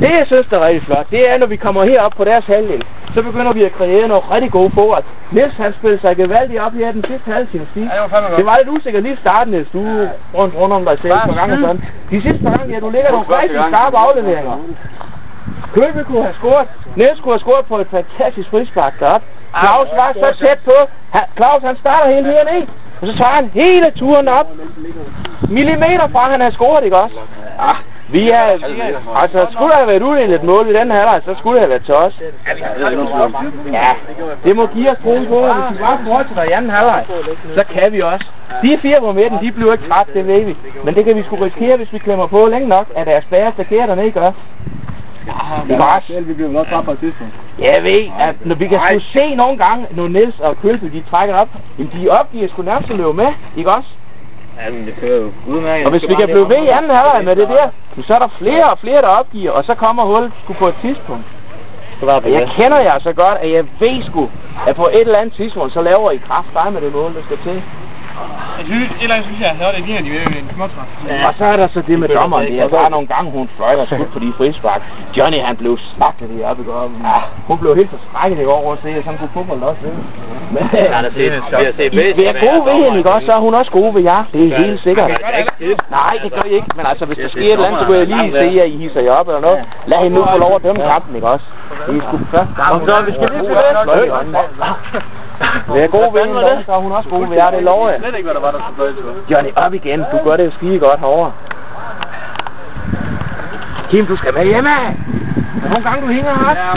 Det jeg synes der er rigtig flot, det er når vi kommer herop på deres halvdel, så begynder vi at kreere noget rigtig god fodbold. Niels han spillede sig gevaldigt op her den sidste halve time stil. Det var lidt usikkert lige i starten, Niels. Du rundt om dig selv på gang og sådan. De sidste par gange, ja, du ligger nogle rigtig skarpe afleveringer. Kølby kunne have scoret. Niels kunne have scoret på et fantastisk frispark deroppe. Claus var så tæt på. Claus han starter helt hernede. Og så tager han hele turen op. Millimeter fra han har scoret, ikke også? Altså, skulle der have været uddelt et mål i den halvleg, så skulle det have været til os. Ja, det må give os troen på, at hvis vi bare fortsætter i anden halvleg, så kan vi også. De 4 på midten, de bliver ikke træt, det ved vi. Men det kan vi sgu risikere, hvis vi klemmer på længe nok, at deres bagerste kære dernede ikke gør. Det er også. Vi bliver nok bare på et tidspunkt. Jeg ved, at når vi kan sgu se nogle gange, når Niels og Kølby, de trækker op, jamen de opgiver sgu nærmest at løbe med, ikke også? Ja, men det fører jo udmærket. Og hvis vi kan blive ved i anden halvleg med det der, så er der flere og flere, der opgiver, og så kommer hullet sgu på et tidspunkt. Jeg kender jer så godt, at jeg ved sgu, at på et eller andet tidspunkt, så laver I kraft dig med det mål, der skal til. Et eller andet synes jeg, så er det de ved en småtræk. Ja. Og så er der så det med dommeren der. Der er nogle gange, hun fløjter skud på de frispark. Johnny, han blev slagtet i oppe i går. Ja, hun blev helt forskrækket i går over at se, at sådan kunne fodbold også ved. Men vi er gode ved hende, ikke også? Så er hun også gode ved jer. Det er helt sikkert. Nej, det gør I ikke. Men altså, hvis der sker et eller andet, så vil jeg lige se, at I hisser jer op eller noget. Lad hende nu få lov at dømme kampen, ikke også? Det er sgu først gang. Og så vi skal lige til det. Det er gode ved hende, så er hun også gode ved jer, det lover jeg. Jeg ved ikke, hvad der var, der skulle pløje til. Johnny, op igen. Du gør det jo skide godt herovre. Kim, du skal med hjemme. Er nogle gange, du hænger her? Ja,